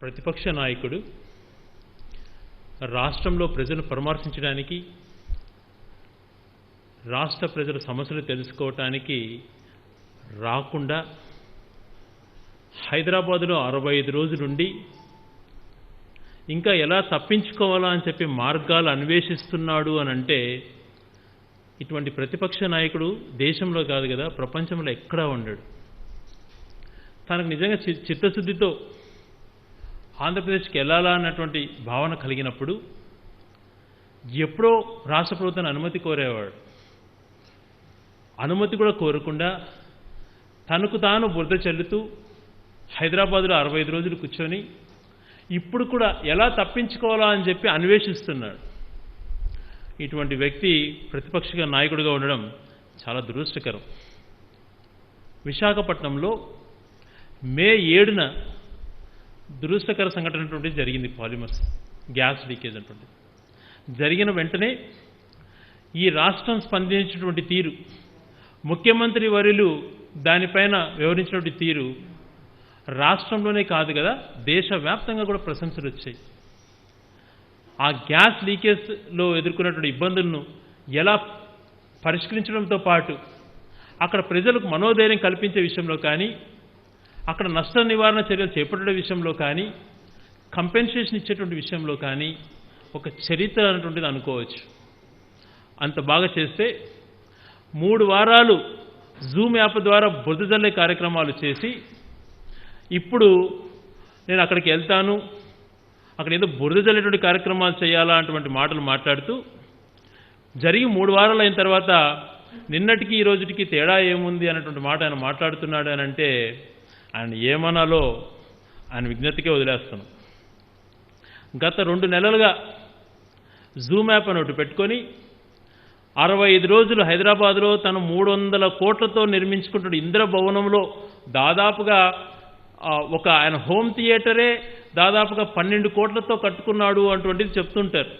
ప్రతిపక్ష నాయకుడు రాష్ట్రంలో ప్రజలను పరామర్శించడానికి, రాష్ట్ర ప్రజల సమస్యలు తెలుసుకోవటానికి రాకుండా హైదరాబాదులో 65 రోజులుండి ఇంకా ఎలా తప్పించుకోవాలా అని చెప్పి మార్గాలు అన్వేషిస్తున్నాడు అని అంటే, ఇటువంటి ప్రతిపక్ష నాయకుడు దేశంలో కాదు కదా, ప్రపంచంలో ఎక్కడా ఉండడు. తనకు నిజంగా చిత్తశుద్ధితో ఆంధ్రప్రదేశ్కి వెళ్ళాలా అన్నటువంటి భావన కలిగినప్పుడు ఎప్పుడో రాష్ట్ర ప్రభుత్వాన్ని అనుమతి కోరేవాడు. అనుమతి కూడా కోరకుండా తనకు తాను బురద చల్లుతూ హైదరాబాదులో 65 రోజులు కూర్చొని ఇప్పుడు కూడా ఎలా తప్పించుకోవాలా అని చెప్పి అన్వేషిస్తున్నాడు. ఇటువంటి వ్యక్తి ప్రతిపక్ష నాయకుడిగా ఉండడం చాలా దురదృష్టకరం. విశాఖపట్నంలో మే 7న దురదృష్టకర సంఘటన అటువంటిది జరిగింది. పాలిమర్స్ గ్యాస్ లీకేజ్ అటువంటిది జరిగిన వెంటనే ఈ రాష్ట్రం స్పందించినటువంటి తీరు, ముఖ్యమంత్రి వర్యులు దానిపైన వివరించినటువంటి తీరు రాష్ట్రంలోనే కాదు కదా, దేశవ్యాప్తంగా కూడా ప్రశంసలు వచ్చాయి. ఆ గ్యాస్ లీకేజ్లో ఎదుర్కొన్నటువంటి ఇబ్బందులను ఎలా పరిష్కరించడంతో పాటు అక్కడ ప్రజలకు మనోధైర్యం కల్పించే విషయంలో కానీ, అక్కడ నష్ట నివారణ చర్యలు చేపట్టే విషయంలో కానీ, కంపెన్సేషన్ ఇచ్చేటువంటి విషయంలో కానీ ఒక చరిత్ర అనేటువంటిది అనుకోవచ్చు. అంత బాగా చేస్తే 3 వారాలు జూమ్ యాప్ ద్వారా బురద జల్లే కార్యక్రమాలు చేసి ఇప్పుడు నేను అక్కడికి వెళ్తాను, అక్కడ ఏదో బురద జల్లేటువంటి కార్యక్రమాలు చేయాలా అటువంటి మాటలు మాట్లాడుతూ జరిగి 3 వారాలు అయిన తర్వాత నిన్నటికి ఈ రోజుకి తేడా ఏముంది అన్నటువంటి మాట ఆయన మాట్లాడుతున్నాడు అని అంటే ఆయన ఏమనాలో ఆయన విజ్ఞతకే వదిలేస్తాను. గత 2 నెలలుగా జూమ్ యాప్ అని ఒకటి పెట్టుకొని 65 రోజులు హైదరాబాద్లో తను 300 కోట్లతో నిర్మించుకుంటున్న ఇంద్రభవనంలో దాదాపుగా ఒక ఆయన హోమ్ థియేటరే దాదాపుగా 12 కోట్లతో కట్టుకున్నాడు అటువంటిది చెప్తుంటారు.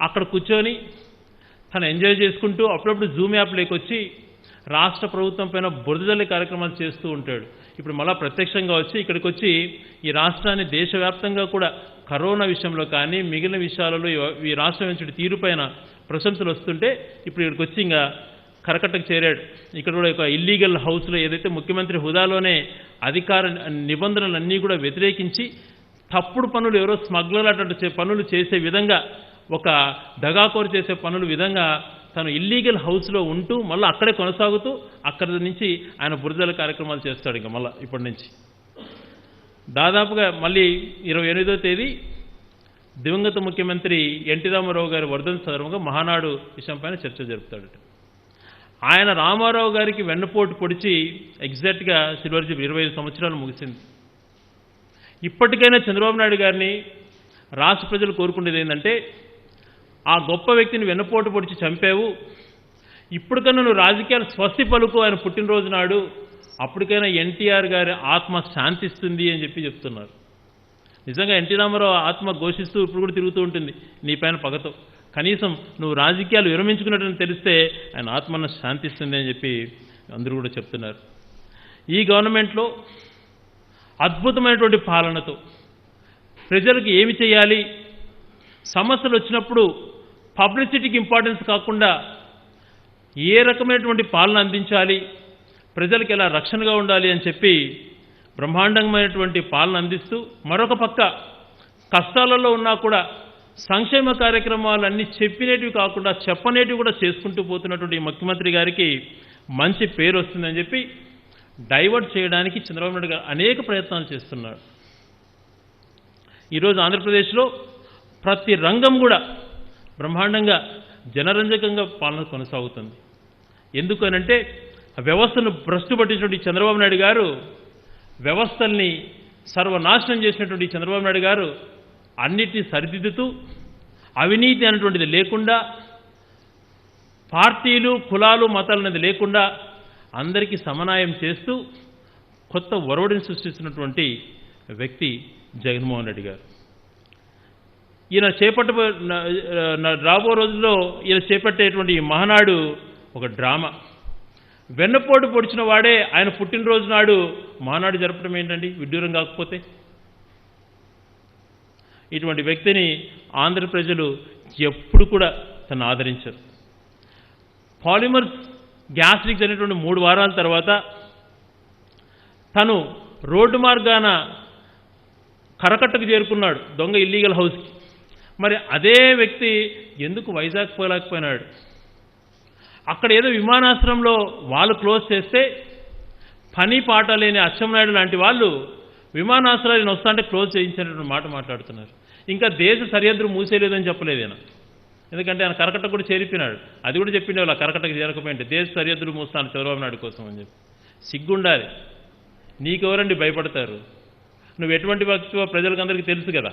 అక్కడ కూర్చొని తను ఎంజాయ్ చేసుకుంటూ అప్పుడప్పుడు జూమ్ యాప్ లేకొచ్చి రాష్ట్ర ప్రభుత్వం పైన బురదజల్లే కార్యక్రమాలు చేస్తూ ఉంటాడు. ఇప్పుడు మళ్ళా ప్రత్యక్షంగా వచ్చి ఇక్కడికి వచ్చి ఈ రాష్ట్రాన్ని దేశవ్యాప్తంగా కూడా కరోనా విషయంలో కానీ మిగిలిన విషయాలలో ఈ రాష్ట్రం నుంచి తీరుపైన ప్రశంసలు వస్తుంటే ఇప్పుడు ఇక్కడికి వచ్చి ఇంకా కరకట్టకు చేరాడు. ఇక్కడ కూడా ఒక ఇల్లీగల్ హౌస్లో ఏదైతే ముఖ్యమంత్రి హుదాలోనే అధికార నిబంధనలన్నీ కూడా వ్యతిరేకించి తప్పుడు పనులు, ఎవరో స్మగ్లర్ అటువంటి పనులు చేసే విధంగా, ఒక దగాకోరు చేసే పనుల విధంగా తను ఇల్లీగల్ హౌస్లో ఉంటూ మళ్ళీ అక్కడే కొనసాగుతూ అక్కడి నుంచి ఆయన బురదల కార్యక్రమాలు చేస్తాడు. ఇంకా మళ్ళీ ఇప్పటి నుంచి దాదాపుగా మళ్ళీ 28వ తేదీ దివంగత ముఖ్యమంత్రి ఎన్టీ రామారావు గారి వర్ధంతి సందర్భంగా మహానాడు విషయంపైన చర్చ జరుపుతాడట. ఆయన రామారావు గారికి వెన్నుపోటు పొడిచి ఎగ్జాక్ట్గా సిల్వర్ జూబ్లీ 25 సంవత్సరాలు ముగిసింది. ఇప్పటికైనా చంద్రబాబు నాయుడు గారిని రాష్ట్ర ప్రజలు కోరుకునేది ఏంటంటే, ఆ గొప్ప వ్యక్తిని వెన్నుపోటు పొడిచి చంపావు, ఇప్పటికన్నా నువ్వు రాజకీయాలు స్వస్తి పలుకు, ఆయన పుట్టినరోజు నాడు అప్పటికైనా ఎన్టీఆర్ గారి ఆత్మ శాంతిస్తుంది అని చెప్పి చెప్తున్నారు. నిజంగా ఎన్టీ రామారావు ఆత్మ ఘోషిస్తూ ఇప్పుడు కూడా తిరుగుతూ ఉంటుంది నీ పైన పగతో. కనీసం నువ్వు రాజకీయాలు విరమించుకున్నట్టు తెలిస్తే ఆయన ఆత్మను శాంతిస్తుంది అని చెప్పి అందరూ కూడా చెప్తున్నారు. ఈ గవర్నమెంట్లో అద్భుతమైనటువంటి పాలనతో ప్రజలకు ఏమి చేయాలి, సమస్యలు వచ్చినప్పుడు పబ్లిసిటీకి ఇంపార్టెన్స్ కాకుండా ఏ రకమైనటువంటి పాలన అందించాలి, ప్రజలకు ఎలా రక్షణగా ఉండాలి అని చెప్పి బ్రహ్మాండమైనటువంటి పాలన అందిస్తూ, మరొక పక్క కష్టాలలో ఉన్నా కూడా సంక్షేమ కార్యక్రమాలన్నీ చెప్పినేటివి కాకుండా చెప్పనేటివి కూడా చేసుకుంటూ పోతున్నటువంటి ముఖ్యమంత్రి గారికి మంచి పేరు వస్తుందని చెప్పి డైవర్ట్ చేయడానికి చంద్రబాబు నాయుడు గారు అనేక ప్రయత్నాలు చేస్తున్నాడు. ఈరోజు ఆంధ్రప్రదేశ్లో ప్రతి రంగం కూడా బ్రహ్మాండంగా జనరంజకంగా పాలన కొనసాగుతుంది. ఎందుకనంటే వ్యవస్థను భ్రష్టు పట్టించినటువంటి చంద్రబాబు నాయుడు గారు, వ్యవస్థల్ని సర్వనాశనం చేసినటువంటి చంద్రబాబు నాయుడు గారు అన్నిటినీ సరిదిద్దుతూ, అవినీతి అనేటువంటిది లేకుండా, పార్టీలు కులాలు మతాలు అనేది లేకుండా అందరికీ సమన్వయం చేస్తూ కొత్త ఒరవడిని సృష్టిస్తున్నటువంటి వ్యక్తి జగన్మోహన్ రెడ్డి గారు. ఈయన రాబో రోజుల్లో ఈయన చేపట్టేటువంటి మహానాడు ఒక డ్రామా. వెన్నపోటు పొడిచిన వాడే ఆయన పుట్టినరోజు నాడు మహానాడు జరపడం ఏంటండి విడ్డూరం కాకపోతే? ఇటువంటి వ్యక్తిని ఆంధ్ర ప్రజలు ఎప్పుడు కూడా తను ఆదరించారు. పాలిమర్స్ గ్యాస్ లీక్ అనేటువంటి 3 వారాల తర్వాత తను రోడ్డు మార్గాన కరకట్టకు చేరుకున్నాడు, దొంగ ఇల్లీగల్ హౌస్కి. మరి అదే వ్యక్తి ఎందుకు వైజాగ్ పోలేకపోయినాడు? అక్కడ ఏదో విమానాశ్రయంలో వాళ్ళు క్లోజ్ చేస్తే పని పాట లేని అచ్చెన్నాయుడు లాంటి వాళ్ళు విమానాశ్రయాన్ని వస్తాంటే క్లోజ్ చేయించినటువంటి మాట మాట్లాడుతున్నారు. ఇంకా దేశ సరిహద్దులు మూసేయలేదని చెప్పలేదు ఆయన. ఎందుకంటే ఆయన కరకట్ట కూడా చేరిపోయినాడు. అది కూడా చెప్పిండే వాళ్ళు కరకట్టకు చేరకపోయింటే దేశ సరిహద్దులు మూస్తాను చంద్రబాబు నాయుడు కోసం అని చెప్పి. సిగ్గుండాలి. నీకెవరండి భయపడతారు? నువ్వు ఎటువంటి వ్యక్తివో ప్రజలకందరికీ తెలుసు కదా.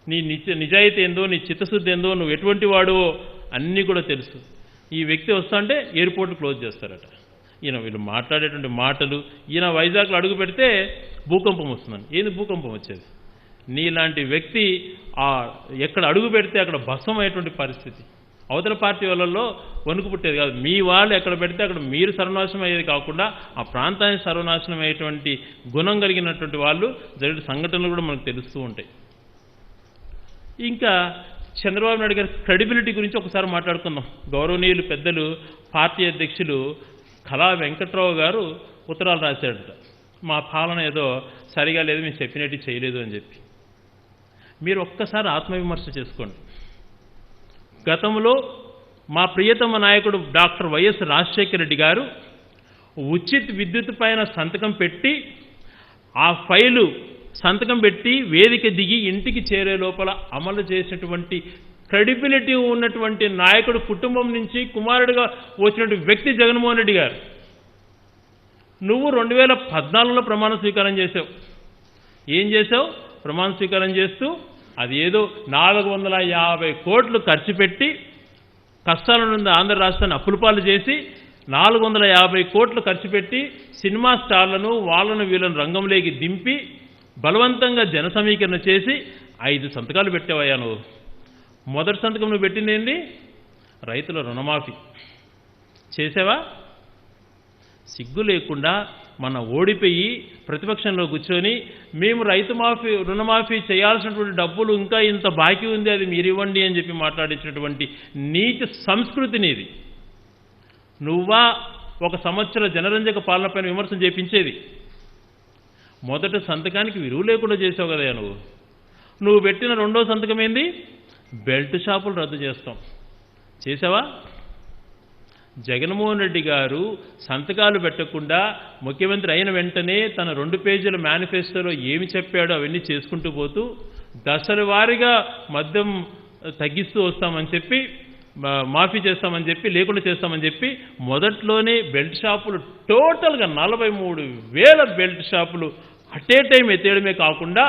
నీ నిజాయితీ ఏందో, నీ చిత్తశుద్ధి ఏందో, నువ్వు ఎటువంటి వాడువో అన్నీ కూడా తెలుసు. ఈ వ్యక్తి వస్తా అంటే ఎయిర్పోర్ట్ క్లోజ్ చేస్తారట. వీళ్ళు మాట్లాడేటువంటి మాటలు, ఈయన వైజాగ్లో అడుగు పెడితే భూకంపం వస్తుందని. ఏంది భూకంపం వచ్చేది? నీలాంటి వ్యక్తి ఎక్కడ అడుగు పెడితే అక్కడ భస్మం అయ్యేటువంటి పరిస్థితి. అవతల పార్టీ వాళ్ళల్లో వణుకు పుట్టేది కాదు. మీ వాళ్ళు ఎక్కడ పెడితే అక్కడ మీరు సర్వనాశనం అయ్యేది కాకుండా ఆ ప్రాంతానికి సర్వనాశనం అయ్యేటువంటి గుణం కలిగినటువంటి వాళ్ళు జరిగిన సంఘటనలు కూడా మనకు తెలుస్తూ ఉంటాయి. ఇంకా చంద్రబాబు నాయుడు గారి క్రెడిబిలిటీ గురించి ఒకసారి మాట్లాడుకుందాం. గౌరవనీయులు పెద్దలు పార్టీ అధ్యక్షులు కళా వెంకట్రావు గారు ఉత్తరాలు రాశాడట, మా పాలన ఏదో సరిగా లేదు, మేము చెప్పినట్టు చేయలేదు అని చెప్పి. మీరు ఒక్కసారి ఆత్మవిమర్శ చేసుకోండి. గతంలో మా ప్రియతమ నాయకుడు డాక్టర్ వైఎస్ రాజశేఖర రెడ్డి గారు ఉచిత విద్యుత్ పైన సంతకం పెట్టి ఆ ఫైలు సంతకం పెట్టి వేదిక దిగి ఇంటికి చేరే లోపల అమలు చేసినటువంటి క్రెడిబిలిటీ ఉన్నటువంటి నాయకుడు కుటుంబం నుంచి కుమారుడిగా వచ్చినటువంటి వ్యక్తి జగన్మోహన్ రెడ్డి గారు. నువ్వు 2014లో ప్రమాణ స్వీకారం చేశావు. ఏం చేశావు? ప్రమాణ స్వీకారం చేస్తూ అది ఏదో 450 కోట్లు ఖర్చు పెట్టి కష్టాల నుండి ఆంధ్ర రాష్ట్రాన్ని అప్పులపాలు చేసి 450 కోట్లు ఖర్చు పెట్టి సినిమా స్టార్లను వాళ్ళను వీళ్ళను రంగంలోకి దింపి బలవంతంగా జన సమీకరణ చేసి 5 సంతకాలు పెట్టావయ్యా నువ్వు. మొదటి సంతకం నువ్వు పెట్టిందేంటి? రైతుల రుణమాఫీ చేసావా? సిగ్గు లేకుండా మన ఓడిపోయి ప్రతిపక్షంలో కూర్చొని మేము రుణమాఫీ చేయాల్సినటువంటి డబ్బులు ఇంకా ఇంత బాకీ ఉంది, అది మీరు ఇవ్వండి అని చెప్పి మాట్లాడించినటువంటి నీచ సంస్కృతిని ఇది. నువ్వా 1 సంవత్సర జనరంజక పాలన పైన విమర్శలు చేపించేది? మొదటి సంతకానికి విలువ లేకుండా చేసావు కదా నువ్వు పెట్టిన 2వ సంతకం ఏంది? బెల్ట్ షాపులు రద్దు చేస్తాం చేసావా? జగన్మోహన్ రెడ్డి గారు సంతకాలు పెట్టకుండా ముఖ్యమంత్రి అయిన వెంటనే తన 2 పేజీల మేనిఫెస్టోలో ఏమి చెప్పాడో అవన్నీ చేసుకుంటూ పోతూ దశల వారీగా మద్యం తగ్గిస్తూ వస్తామని చెప్పి, మాఫీ చేస్తామని చెప్పి, లేకుండా చేస్తామని చెప్పి మొదట్లోనే బెల్ట్ షాపులు టోటల్గా 43,000 బెల్ట్ షాపులు అటే టైం ఎత్తేయడమే కాకుండా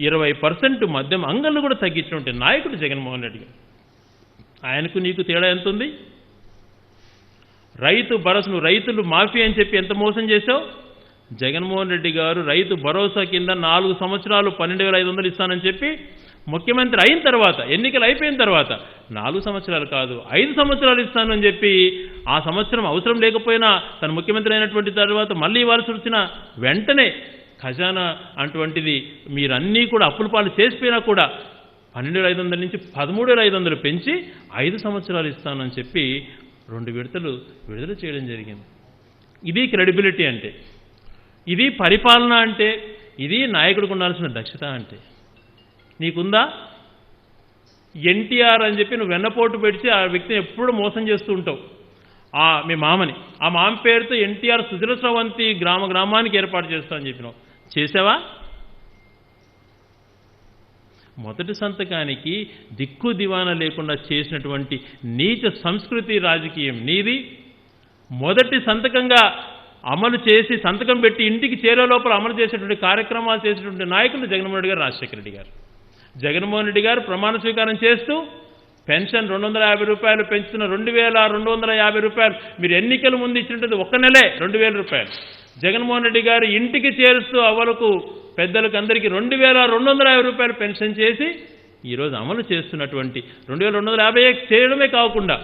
20% మద్యం అంగళ్ళు కూడా తగ్గించినటువంటి నాయకుడు జగన్మోహన్ రెడ్డి గారు. ఆయనకు నీకు తేడా ఎంత ఉంది? రైతు భరోసా, రైతులు మాఫీ అని చెప్పి ఎంత మోసం చేశావు? జగన్మోహన్ రెడ్డి గారు రైతు భరోసా కింద 4 సంవత్సరాలు 12,500 ఇస్తానని చెప్పి ముఖ్యమంత్రి అయిన తర్వాత, ఎన్నికలు అయిపోయిన తర్వాత 4 సంవత్సరాలు కాదు 5 సంవత్సరాలు ఇస్తాను అని చెప్పి ఆ సంవత్సరం అవసరం లేకపోయినా తను ముఖ్యమంత్రి అయినటువంటి తర్వాత మళ్ళీ ఇవ్వాల్సి వచ్చిన వెంటనే ఖజానా అటువంటిది మీరన్నీ కూడా అప్పుల పాలు చేసిపోయినా కూడా 12,500 నుంచి 13,500 పెంచి 5 సంవత్సరాలు ఇస్తానని చెప్పి 2 విడతలు విడుదల చేయడం జరిగింది. ఇది క్రెడిబిలిటీ అంటే, ఇది పరిపాలన అంటే, ఇది నాయకుడికి ఉండాల్సిన దక్షత అంటే. నీకుందా? ఎన్టీఆర్ అని చెప్పి నువ్వు వెన్నపోటు పెడిచి ఆ వ్యక్తిని ఎప్పుడు మోసం చేస్తూ ఉంటావు. మీ మామని, ఆ మామ పేరుతో ఎన్టీఆర్ సుజల స్రవంతి గ్రామానికి ఏర్పాటు చేస్తామని చెప్పినావు. చేసావా? మొదటి సంతకానికి దిక్కు దివానా లేకుండా చేసినటువంటి నీచ సంస్కృతి రాజకీయం నీది. మొదటి సంతకంగా అమలు చేసి సంతకం పెట్టి ఇంటికి చేరే లోపల అమలు చేసేటువంటి కార్యక్రమాలు చేసేటువంటి నాయకులు జగన్మోహన్ రెడ్డి గారు, రాజశేఖర రెడ్డి గారు. జగన్మోహన్ రెడ్డి గారు ప్రమాణ స్వీకారం చేస్తూ పెన్షన్ 250 రూపాయలు పెంచుతున్న 2,250 రూపాయలు మీరు ఎన్నికల ముందు ఇచ్చినట్టు 1 నెలే 2,000 రూపాయలు. జగన్మోహన్ రెడ్డి గారు ఇంటికి చేరుస్తూ అవ్వలకు పెద్దలకు అందరికీ 2,250 రూపాయలు పెన్షన్ చేసి ఈరోజు అమలు చేస్తున్నటువంటి 2,250 చేయడమే కాకుండా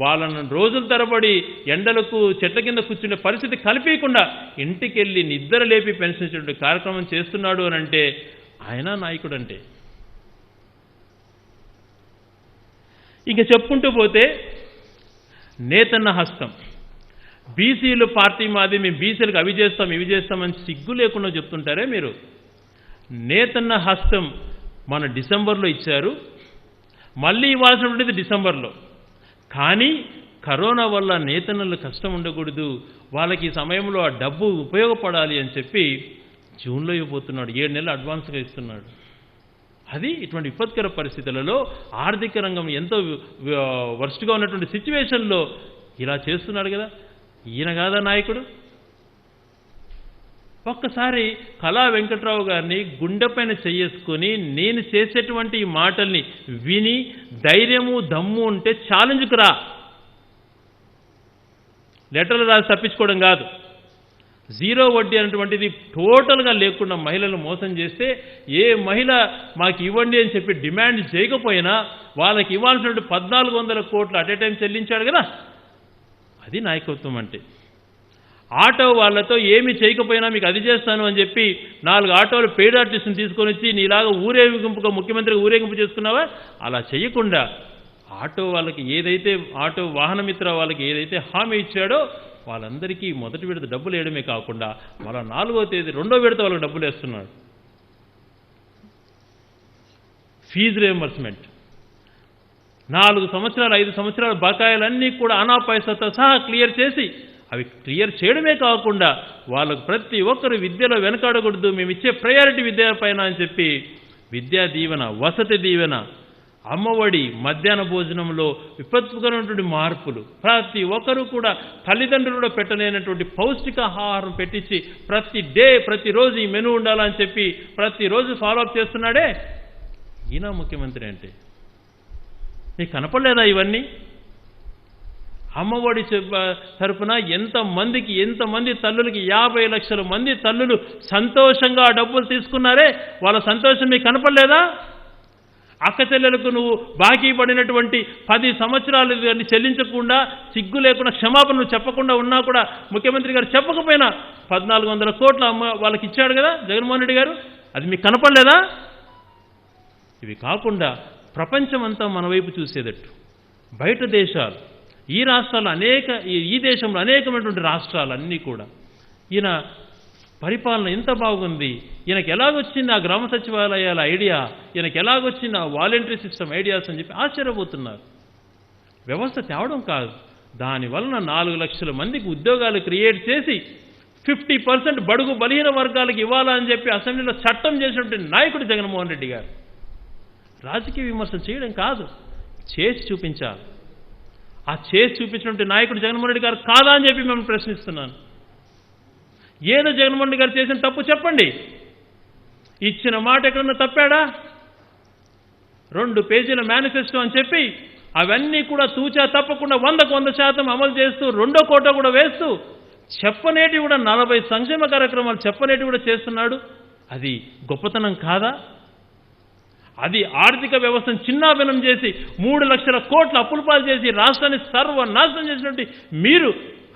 వాళ్ళను రోజుల తరబడి ఎండలకు చెట్ల కింద కూర్చునే పరిస్థితి కల్పించకుండా ఇంటికెళ్ళి నిద్ర లేపి పెన్షన్ ఇచ్చేటువంటి కార్యక్రమం చేస్తున్నాడు అని అంటే ఆయన నాయకుడు అంటే. ఇంక చెప్పుకుంటూ పోతే నేతన్న హస్తం, బీసీలు పార్టీ మాది, మేము బీసీలకు అవి చేస్తాం ఇవి చేస్తామని సిగ్గు లేకుండా చెప్తుంటారే మీరు. నేతన్న హస్తం మన డిసెంబర్లో ఇచ్చారు, మళ్ళీ ఇవ్వాల్సినటువంటిది డిసెంబర్లో. కానీ కరోనా వల్ల నేతన్నలు కష్టం ఉండకూడదు, వాళ్ళకి ఈ సమయంలో ఆ డబ్బు ఉపయోగపడాలి అని చెప్పి జూన్లో ఇవ్వబోతున్నాడు, 7 నెలలు అడ్వాన్స్గా ఇస్తున్నాడు. అది ఇటువంటి విపత్కర పరిస్థితులలో ఆర్థిక రంగం ఎంతో వర్స్ట్గా ఉన్నటువంటి సిచ్యువేషన్లో ఇలా చేస్తున్నాడు కదా. ఈయన కాదా నాయకుడు? ఒక్కసారి కళా వెంకట్రావు గారిని గుండెపైన చేసుకొని నేను చేసేటువంటి ఈ మాటల్ని విని ధైర్యము దమ్ము ఉంటే ఛాలెంజ్కు రా. లెటర్లు రాసి తప్పించుకోవడం కాదు. జీరో వడ్డీ అనేటువంటిది టోటల్గా లేకుండా మహిళలు మోసం చేస్తే ఏ మహిళ మాకు ఇవ్వండి అని చెప్పి డిమాండ్ చేయకపోయినా వాళ్ళకి ఇవ్వాల్సినటువంటి 1400 కోట్లు అట్ ఏ టైం చెల్లించాడు కదా. అది నాయకత్వం అంటే. ఆటో వాళ్ళతో ఏమి చేయకపోయినా మీకు అది చేస్తాను అని చెప్పి 4 ఆటోలు పెయిడ్ ఆర్టిస్ట్ని తీసుకొని వచ్చి నీలాగా ఊరేగింపుగా ముఖ్యమంత్రిగా ఊరేగింపు చేసుకున్నావా, అలా చేయకుండా ఆటో వాళ్ళకి ఏదైతే ఆటో వాహనమిత్ర వాళ్ళకి ఏదైతే హామీ ఇచ్చాడో వాళ్ళందరికీ మొదటి విడత డబ్బులు వేయడమే కాకుండా మళ్ళా 4వ తేదీ 2వ విడత వాళ్ళకి డబ్బులు వేస్తున్నాడు. ఫీజు రియంబర్స్మెంట్ 4 సంవత్సరాలు 5 సంవత్సరాల బకాయిలన్నీ కూడా అనా పైసతో సహా క్లియర్ చేసి, అవి క్లియర్ చేయడమే కాకుండా వాళ్ళకు ప్రతి ఒక్కరు విద్యలో వెనకాడకూడదు, మేము ఇచ్చే ప్రయారిటీ విద్య పైన అని చెప్పి విద్యా దీవెన, వసతి దీవెన, అమ్మఒడి, మధ్యాహ్న భోజనంలో విపత్కరమైనటువంటి మార్పులు, ప్రతి ఒక్కరూ కూడా తల్లిదండ్రులు కూడా పెట్టలేనటువంటి పౌష్టికాహారం పెట్టించి ప్రతిరోజు ఈ మెనూ ఉండాలని చెప్పి ప్రతిరోజు ఫాలోఅప్ చేస్తున్నాడే. ఈయన ముఖ్యమంత్రి అంటే నీకు కనపడలేదా ఇవన్నీ? అమ్మఒడి తరపున ఎంతమంది తల్లులకి 50 లక్షల మంది తల్లులు సంతోషంగా డబ్బులు తీసుకున్నారే, వాళ్ళ సంతోషం మీకు కనపడలేదా? అక్క చెల్లెలకు నువ్వు బాకీ పడినటువంటి 10 సంవత్సరాలు చెల్లించకుండా సిగ్గు లేకుండా క్షమాపణ నువ్వు చెప్పకుండా ఉన్నా కూడా ముఖ్యమంత్రి గారు చెప్పకపోయినా 1400 కోట్ల వాళ్ళకి ఇచ్చాడు కదా జగన్మోహన్ రెడ్డి గారు. అది మీకు కనపడలేదా? ఇవి కాకుండా ప్రపంచమంతా మన వైపు చూసేటట్టు బయట దేశాలు, ఈ రాష్ట్రాలు ఈ దేశంలో అనేకమైనటువంటి రాష్ట్రాలన్నీ కూడా ఈయన పరిపాలన ఎంత బాగుంది, ఈయనకి ఎలాగొచ్చింది ఆ గ్రామ సచివాలయాల ఐడియా, ఈయనకి ఎలాగొచ్చింది ఆ వాలంటరీ సిస్టమ్ ఐడియాస్ అని చెప్పి ఆశ్చర్యపోతున్నారు. వ్యవస్థ తేవడం కాదు, దానివలన 4 లక్షల మందికి ఉద్యోగాలు క్రియేట్ చేసి 50% బడుగు బలహీన వర్గాలకు ఇవ్వాలని చెప్పి అసెంబ్లీలో చట్టం చేసినటువంటి నాయకుడు జగన్మోహన్ రెడ్డి గారు. రాజకీయ విమర్శలు చేయడం కాదు, చేసి చూపించాలి. ఆ చేసి చూపించినటువంటి నాయకుడు జగన్మోహన్ రెడ్డి గారు కాదా అని చెప్పి మేము ప్రశ్నిస్తున్నాను. ఏదో జగన్మోహన్ రెడ్డి గారు చేసిన తప్పు చెప్పండి, ఇచ్చిన మాట ఎక్కడన్నా తప్పాడా? 2 పేజీల మేనిఫెస్టో అని చెప్పి అవన్నీ కూడా తూచా తప్పకుండా 100% అమలు చేస్తూ 2వ కోట కూడా వేస్తూ చెప్పనేటి కూడా 40 సంక్షేమ కార్యక్రమాలు చెప్పనేటి కూడా చేస్తున్నాడు. అది గొప్పతనం కాదా? అది ఆర్థిక వ్యవస్థను చిన్నాభిన్నం చేసి 3 లక్షల కోట్ల అప్పులు పాలు చేసి రాష్ట్రాన్ని సర్వనాశనం చేసినట్టు మీరు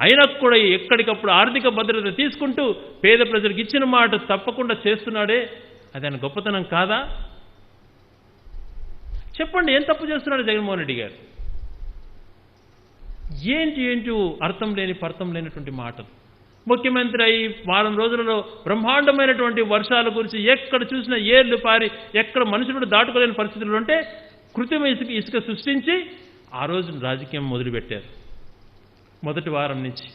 అయినా కూడా ఎక్కడికప్పుడు ఆర్థిక భద్రత తీసుకుంటూ పేద ప్రజలకు ఇచ్చిన మాట తప్పకుండా చేస్తున్నాడే, అది ఆయన గొప్పతనం కాదా? చెప్పండి, ఏం తప్పు చేస్తున్నాడు జగన్మోహన్ రెడ్డి గారు? ఏంటి అర్థం లేనటువంటి మాటలు. ముఖ్యమంత్రి అయి వారం రోజులలో బ్రహ్మాండమైనటువంటి వర్షాల గురించి ఎక్కడ చూసినా ఏర్లు పారి ఎక్కడ మనుషులు దాటుకోలేని పరిస్థితులు ఉంటే కృత్రిమ ఇసుక సృష్టించి ఆ రోజు రాజకీయం మొదలుపెట్టారు. మొదటి వారం నుంచి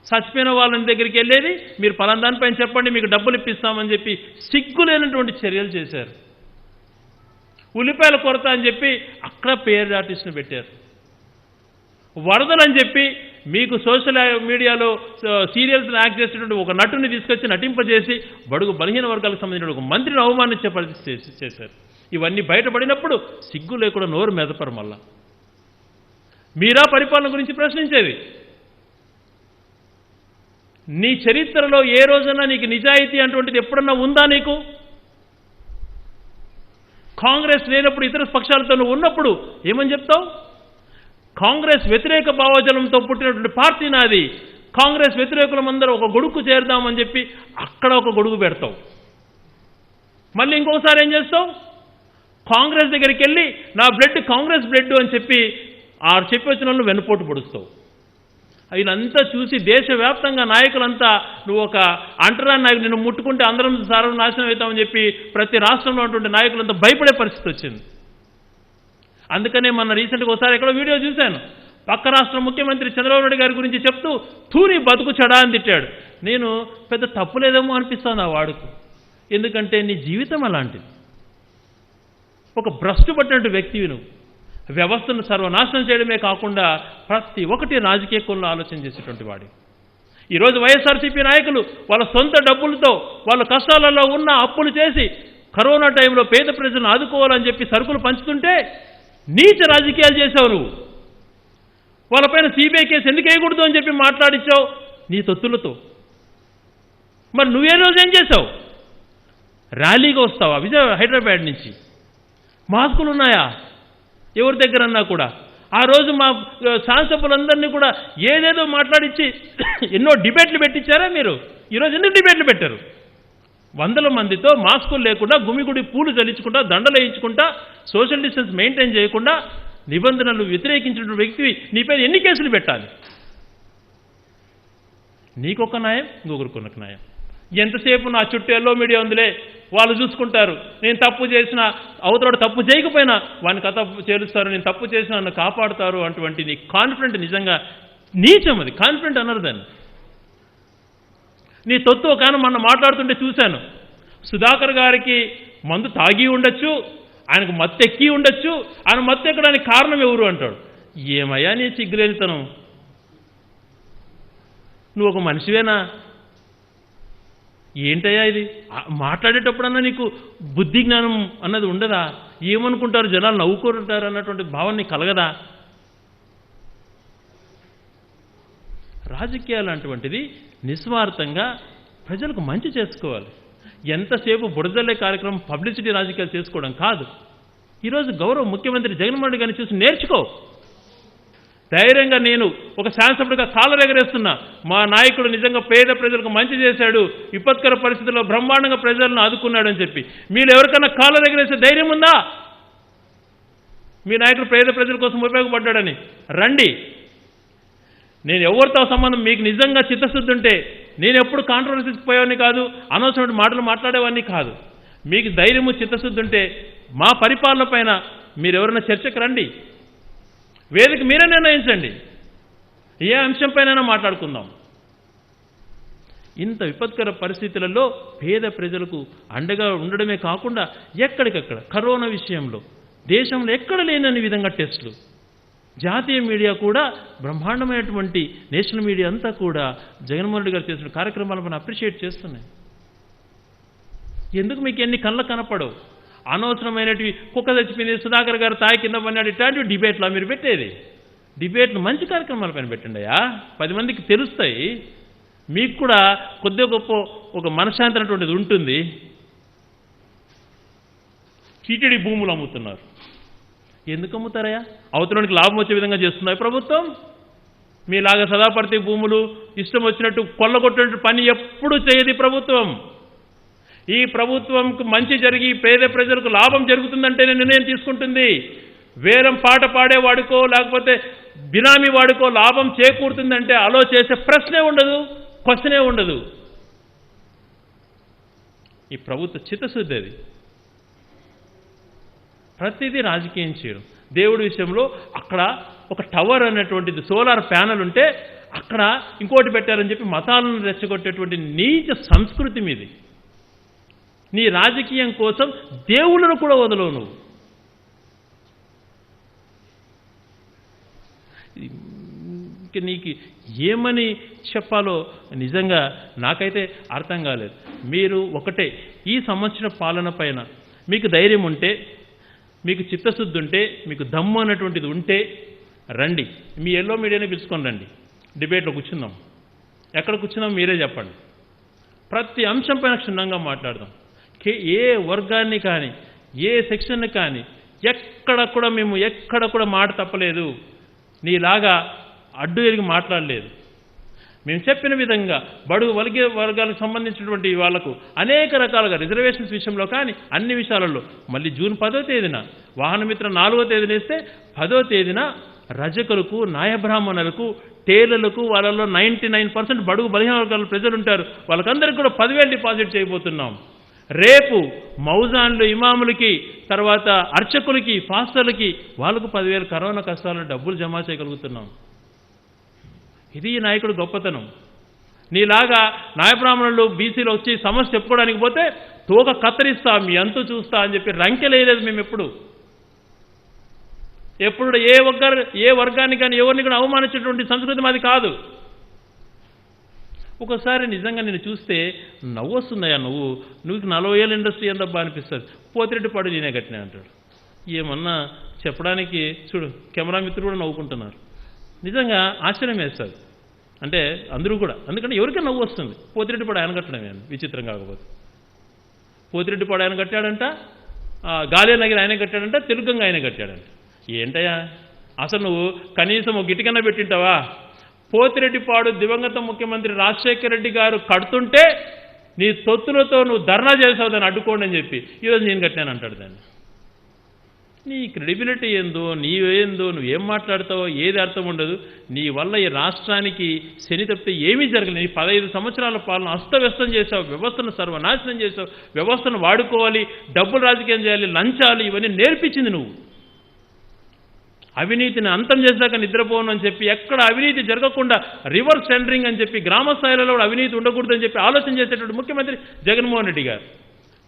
చచ్చిపోయిన వాళ్ళని దగ్గరికి వెళ్ళేది, మీరు పలానా దానిపైన చెప్పండి మీకు డబ్బులు ఇప్పిస్తామని చెప్పి సిగ్గులేనటువంటి చర్యలు చేశారు. ఉల్లిపాయల కొరత అని చెప్పి అక్కడ పేరు ఆర్టిస్ట్ని పెట్టారు. వరదలని చెప్పి మీకు సోషల్ మీడియాలో సీరియల్స్ యాక్ట్ చేసేటువంటి ఒక నటుని తీసుకొచ్చి నటింపజేసి బడుగు బలహీన వర్గాలకు సంబంధించిన ఒక మంత్రిని అవమానించే పరిస్థితి చేశారు. ఇవన్నీ బయటపడినప్పుడు సిగ్గు లేకుండా నోరు మెదపరు. మళ్ళా మీరా పరిపాలన గురించి ప్రశ్నించేది? నీ చరిత్రలో ఏ రోజున నీకు నిజాయితీ అటువంటిది ఎప్పుడన్నా ఉందా? నీకు కాంగ్రెస్ లేనప్పుడు ఇతర పక్షాలతో నువ్వు ఉన్నప్పుడు ఏమని చెప్తావు? కాంగ్రెస్ వ్యతిరేక భావజలంతో పుట్టినటువంటి పార్టీ నాది, కాంగ్రెస్ వ్యతిరేకులమందరూ ఒక గొడుగు చేరుదామని చెప్పి అక్కడ ఒక గొడుగు పెడతావు. మళ్ళీ ఇంకొకసారి ఏం చేస్తావు? కాంగ్రెస్ దగ్గరికి వెళ్ళి నా బ్లడ్ కాంగ్రెస్ బ్లడ్ అని చెప్పి చెప్పి వచ్చిన వాళ్ళు వెన్నుపోటు పొడుస్తావు. వీళ్ళంతా చూసి దేశవ్యాప్తంగా నాయకులంతా నువ్వు ఒక అంటరాని నాయకుడు, నిన్ను ముట్టుకుంటే అందరం సర్వనాశనం అవుతామని చెప్పి ప్రతి రాష్ట్రంలో ఉన్నటువంటి నాయకులంతా భయపడే పరిస్థితి వచ్చింది. అందుకనే మొన్న రీసెంట్గా ఒకసారి ఎక్కడో వీడియో చూశాను. పక్క రాష్ట్ర ముఖ్యమంత్రి చంద్రబాబు నాయుడు గారి గురించి చెప్తూ తూరి బతుకు చెడా అని తిట్టాడు. నేను పెద్ద తప్పు లేదేమో అనిపిస్తాను ఆ వాడుకు. ఎందుకంటే నీ జీవితం అలాంటిది. ఒక భ్రష్టు పట్టినట్టు వ్యక్తివి నువ్వు. వ్యవస్థను సర్వనాశనం చేయడమే కాకుండా ప్రతి ఒక్కటి రాజకీయ కోణంలో ఆలోచన చేసేటువంటి వాడి. ఈరోజు వైఎస్ఆర్సీపీ నాయకులు వాళ్ళ సొంత డబ్బులతో వాళ్ళ కష్టాలలో ఉన్న అప్పులు చేసి కరోనా టైంలో పేద ప్రజలను ఆదుకోవాలని చెప్పి సరుకులు పంచుతుంటే నీచ రాజకీయాలు చేశావు నువ్వు. వాళ్ళపైన సిబిఐ కేసు ఎందుకు వేయకూడదు అని చెప్పి మాట్లాడించావు నీ తొత్తులతో. మరి నువ్వే రోజు ఏం చేశావు? ర్యాలీగా వస్తావా హైదరాబాద్ నుంచి? మాస్కులు ఉన్నాయా ఎవరి దగ్గరన్నా కూడా? ఆ రోజు మా శాసనసభ్యులందరినీ కూడా ఏదేదో మాట్లాడించి ఎన్నో డిబేట్లు పెట్టించారా మీరు? ఈరోజు ఎందుకు డిబేట్లు పెట్టారు? వందల మందితో మాస్కులు లేకుండా గుమిగుడి పూలు చల్లించుకుంటా దండలు వేయించుకుంటా సోషల్ డిస్టెన్స్ మెయింటైన్ చేయకుండా నిబంధనలు వ్యతిరేకించిన వ్యక్తివి నీపై ఎన్ని కేసులు పెట్టాలి? నీకొక న్యాయం, ఇంకొకరికొక న్యాయం. ఎంతసేపు నా చుట్టూ ఎల్లో మీడియా ఉందిలే, వాళ్ళు చూసుకుంటారు, నేను తప్పు చేసిన అవతల తప్పు చేయకపోయినా వాడిని కథ చేరుస్తారు, నేను తప్పు చేసిన నన్ను కాపాడుతారు అటువంటి నీ కాన్ఫిడెంట్ నిజంగా నీచం. అది కాన్ఫిడెంట్ అన్నారు దాన్ని. నీ తొత్తు ఒక ఆయన మొన్న మాట్లాడుతుంటే చూశాను. సుధాకర్ గారికి మందు తాగి ఉండొచ్చు, ఆయనకు మత్తు ఎక్కి ఉండొచ్చు, ఆయన మత్తు ఎక్కడానికి కారణం ఎవరు అంటాడు. ఏమయ్యా నీ సిగ్గులేనితనం? నువ్వు ఒక మనిషివేనా? ఏంటయ్యా ఇది? మాట్లాడేటప్పుడన్నా నీకు బుద్ధి జ్ఞానం అన్నది ఉండదా? ఏమనుకుంటారు జనాలు, నవ్వుకుంటారు అన్నటువంటి భావన నీకు కలగదా? రాజకీయాలు అటువంటిది నిస్వార్థంగా ప్రజలకు మంచి చేసుకోవాలి. ఎంతసేపు బుడజల్లే కార్యక్రమం పబ్లిసిటీ రాజకీయాలు చేసుకోవడం కాదు. ఈరోజు గౌరవ ముఖ్యమంత్రి జగన్మోహన్ రెడ్డి గారిని చూసి నేర్చుకో. ధైర్యంగా నేను ఒక శాసనసభ్యుడిగా కాలర్ ఎగరేస్తున్నా, మా నాయకుడు నిజంగా పేద ప్రజలకు మంచి చేశాడు, విపత్కర పరిస్థితుల్లో బ్రహ్మాండంగా ప్రజలను ఆదుకున్నాడు అని చెప్పి. మీరు ఎవరికైనా కాలర్ ఎగరేసే ధైర్యం ఉందా? మీ నాయకుడు పేద ప్రజల కోసం ఉపయోగపడ్డాడని రండి. నేను ఎవరితో సంబంధం, మీకు నిజంగా చిత్తశుద్ధి ఉంటే నేను ఎప్పుడు కాంట్రవర్సీకి పోయేవాడిని కాదు, అనవసరమైన మాటలు మాట్లాడేవాడిని కాదు. మీకు ధైర్యము చిత్తశుద్ధి ఉంటే మా పరిపాలన పైన మీరు ఎవరైనా చర్చకు రండి, వేదిక మీరే నిర్ణయించండి, ఏ అంశంపైనైనా మాట్లాడుకుందాం. ఇంత విపత్కర పరిస్థితులలో పేద ప్రజలకు అండగా ఉండడమే కాకుండా ఎక్కడికక్కడ కరోనా విషయంలో దేశంలో ఎక్కడ లేనని విధంగా టెస్టులు, జాతీయ మీడియా కూడా బ్రహ్మాండమైనటువంటి నేషనల్ మీడియా అంతా కూడా జగన్మోహన్ రెడ్డి గారు చేసిన కార్యక్రమాలను అప్రిషియేట్ చేస్తున్నాయి. ఎందుకు మీకు ఎన్ని కళ్ళ కనపడవు? అనవసరమైనటివి, కుక్క చచ్చిపోయింది, సుధాకర్ గారు తాయి కింద పడినాడు, ఇట్లాంటివి డిబేట్లో మీరు పెట్టేది. డిబేట్లు మంచి కార్యక్రమాల పైన పెట్టండి అయ్యా, 10 మందికి తెలుస్తాయి. మీకు కూడా కొద్దిగా గొప్ప ఒక మనశ్శాంతి అనేటువంటిది ఉంటుంది. టీటీడీ భూములు అమ్ముతున్నారు. ఎందుకు అమ్ముతారయ్యా? అవతలానికి లాభం వచ్చే విధంగా చేస్తున్నాయి ప్రభుత్వం. మీలాగా సదాపర్తి భూములు ఇష్టం వచ్చినట్టు కొల్లగొట్టినట్టు పని ఎప్పుడు చేయదు ప్రభుత్వం. ఈ ప్రభుత్వంకు మంచి జరిగి పేద ప్రజలకు లాభం జరుగుతుందంటేనే నిర్ణయం తీసుకుంటుంది. వేరం పాట పాడేవాడుకో లేకపోతే బినామీ వాడుకో లాభం చేకూరుతుందంటే అలో చేసే ప్రశ్నే ఉండదు, క్వశ్చనే ఉండదు. ఈ ప్రభుత్వ చిత్తశుద్ధి అది. ప్రతిదీ రాజకీయం చేయడం. దేవుడి విషయంలో అక్కడ ఒక టవర్ అనేటువంటిది సోలార్ ప్యానెల్ ఉంటే అక్కడ ఇంకోటి పెట్టారని చెప్పి మతాలను రెచ్చగొట్టేటువంటి నీచ సంస్కృతి మీది. నీ రాజకీయం కోసం దేవుళ్ళను కూడా వదలవు నువ్వు. నీకు ఏమని చెప్పాలో నిజంగా నాకైతే అర్థం కాలేదు. మీరు ఒకటే, ఈ సంవత్సర పాలన పైన మీకు ధైర్యం ఉంటే, మీకు చిత్తశుద్ధి ఉంటే, మీకు దమ్ము అన్నటువంటిది ఉంటే రండి, మీ ఎల్లో మీడియాని పిలుచుకొని రండి, డిబేట్లో కూర్చుందాం. ఎక్కడ కూర్చుందాం మీరే చెప్పండి. ప్రతి అంశం పైన క్షుణ్ణంగా మాట్లాడదాం. ఏ వర్గాన్ని కానీ ఏ సెక్షన్ని కానీ ఎక్కడ కూడా మాట తప్పలేదు, నీలాగా అడ్డు ఎరిగి మాట్లాడలేదు. మేము చెప్పిన విధంగా బడుగు వర్గాలకు సంబంధించినటువంటి వాళ్లకు అనేక రకాలుగా రిజర్వేషన్స్ విషయంలో కానీ అన్ని విషయాలలో మళ్ళీ జూన్ 10వ తేదీన వాహనమిత్ర 4వ తేదీన ఇస్తే 10వ తేదీన రజకులకు నాయబ్రాహ్మణులకు టేలర్లకు వాళ్ళలో 99% బడుగు బలహీన వర్గాల ప్రజలు ఉంటారు. వాళ్ళకందరికీ కూడా 10,000 డిపాజిట్ చేయబోతున్నాం. రేపు మౌజాన్లు ఇమాములకి తర్వాత అర్చకులకి ఫాస్టర్లకి వాళ్ళకు 10,000 కరోనా కష్టాలను డబ్బులు జమ చేయగలుగుతున్నాం. ఇది ఈ నాయకుడు గొప్పతనం. నీలాగా నాయబ్రాహ్మణులు బీసీలో వచ్చి సమస్య చెప్పుకోవడానికి పోతే తోక కత్తిరిస్తా మీ అంతు చూస్తా అని చెప్పి రంకెలేయలేదు మేము ఎప్పుడు ఏ వర్గాన్ని కానీ ఎవరిని కూడా అవమానించేటువంటి సంస్కృతి మాది కాదు. ఒకసారి నిజంగా నేను చూస్తే నవ్వు వస్తుందయ్యా, నువ్వు 40 ఏళ్ళ ఇండస్ట్రీ ఎంతబ్బా అనిపిస్తుంది. పోతిరెడ్డిపాడు నేనే కట్టినా అంటాడు. ఏమన్నా చెప్పడానికి చూడు కెమెరా మిత్రులు కూడా నవ్వుకుంటున్నారు. నిజంగా ఆశ్చర్యం వేస్తుంది. అంటే అందరూ కూడా, ఎందుకంటే ఎవరికీ నవ్వు వస్తుంది. పోతిరెడ్డిపాడు ఆయన కట్టడమే విచిత్రం కాకపోతే. పోతిరెడ్డిపాడు ఆయన కట్టాడంట, గాలేనగిరి ఆయన కట్టాడంట, తెలుగంగా ఆయన కట్టాడంట. ఏంటయ్యా అసలు నువ్వు కనీసం ఒక గిటికన్నా పెట్టింటావా? పోతిరెడ్డిపాడు దివంగత ముఖ్యమంత్రి రాజశేఖర రెడ్డి గారు కడుతుంటే నీ తొత్తులతో నువ్వు ధర్నా చేసావు దాన్ని అడ్డుకోండి అని చెప్పి ఈరోజు నేను కట్టాను అంటాడు. దాన్ని నీ క్రెడిబిలిటీ ఏందో నీవేందో నువ్వేం మాట్లాడతావో ఏది అర్థం ఉండదు. నీ వల్ల ఈ రాష్ట్రానికి శని తప్పితే ఏమీ జరగలేదు. నీ 15 సంవత్సరాల పాలన అస్తవ్యస్తం చేశావు, వ్యవస్థను సర్వనాశనం చేశావు. వ్యవస్థను వాడుకోవాలి, డబ్బులు రాజకీయం చేయాలి, లంచాలు ఇవన్నీ నేర్పించింది నువ్వు. అవినీతిని అంతం చేశాక నిద్రపోను అని చెప్పి ఎక్కడ అవినీతి జరగకుండా రివర్స్ టెండరింగ్ అని చెప్పి గ్రామ స్థాయిలో అవినీతి ఉండకూడదని చెప్పి ఆలోచన చేసేటువంటి ముఖ్యమంత్రి జగన్మోహన్ రెడ్డి గారు.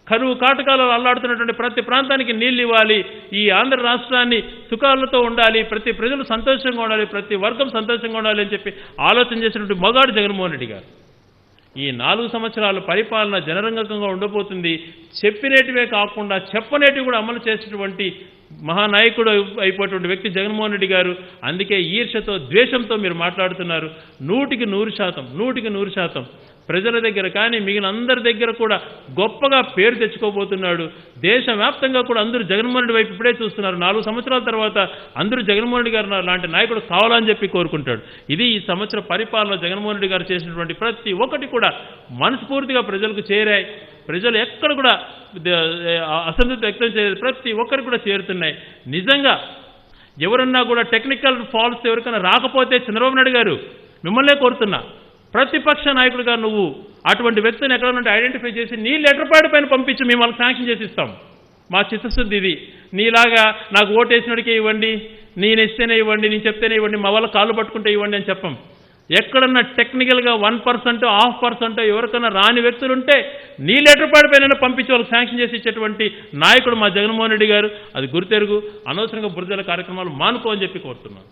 కరువు కాటకాలలో అల్లాడుతున్నటువంటి ప్రతి ప్రాంతానికి నీళ్లు ఇవ్వాలి, ఈ ఆంధ్ర రాష్ట్రాన్ని సుఖాలతో ఉండాలి, ప్రతి ప్రజలు సంతోషంగా ఉండాలి, ప్రతి వర్గం సంతోషంగా ఉండాలి అని చెప్పి ఆలోచన చేసినటువంటి మగాడు జగన్మోహన్ రెడ్డి గారు. ఈ 4 సంవత్సరాల పరిపాలన జనరంజకంగా ఉండబోతుంది. చెప్పినేటివే కాకుండా చెప్పనేటివి కూడా అమలు చేసేటువంటి మహానాయకుడు అయిపోయేటువంటి వ్యక్తి జగన్మోహన్ రెడ్డి గారు. అందుకే ఈర్ష్యతో ద్వేషంతో మీరు మాట్లాడుతున్నారు. 100% ప్రజల దగ్గర కానీ మిగిలిన అందరి దగ్గర కూడా గొప్పగా పేరు తెచ్చుకోబోతున్నాడు. దేశవ్యాప్తంగా కూడా అందరూ జగన్మోహన్ రెడ్డి వైపు ఇప్పుడే చూస్తున్నారు. 4 సంవత్సరాల తర్వాత అందరూ జగన్మోహన్ రెడ్డి గారు లాంటి నాయకుడు కావాలని చెప్పి కోరుకుంటాడు. ఇది ఈ సంవత్సర పరిపాలన జగన్మోహన్ రెడ్డి గారు చేసినటువంటి ప్రతి ఒక్కటి కూడా మనస్ఫూర్తిగా ప్రజలకు చేరాయి. ప్రజలు ఎక్కడ కూడా అసంతృప్తి వ్యక్తం చేయలేదు, ప్రతి ఒక్కరికి కూడా చేరుతున్నాయి. నిజంగా ఎవరన్నా కూడా టెక్నికల్ ఫాల్ట్స్ ఎవరికైనా రాకపోతే చంద్రబాబు నాయుడు గారు మిమ్మల్నే కోరుతున్నా, ప్రతిపక్ష నాయకుడిగా నువ్వు అటువంటి వ్యక్తిని ఎక్కడన్నా ఐడెంటిఫై చేసి నీ లెటర్ ప్యాడ్ పైన పంపించి మేము వాళ్ళకి శాంక్షన్ చేసి ఇస్తాం. మా చిత్తశుద్ధి ఇది. నీలాగా నాకు ఓటు వేసినడికే ఇవ్వండి, నేను ఇస్తేనే ఇవ్వండి, నేను చెప్తేనే ఇవ్వండి, మా వాళ్ళ కాళ్ళు పట్టుకుంటే ఇవ్వండి అని చెప్పం. ఎక్కడన్నా టెక్నికల్గా 1%, 0.5% ఎవరికన్నా రాని వ్యక్తులు ఉంటే నీ లెటర్ ప్యాడ్ పైన పంపించి వాళ్ళకి శాంక్షన్ చేసి ఇచ్చేటువంటి నాయకుడు మా జగన్మోహన్ రెడ్డి గారు. అది గుర్తెరుగు. అనవసరంగా బురదల కార్యక్రమాలు మానుకో అని చెప్పి కోరుతున్నాను.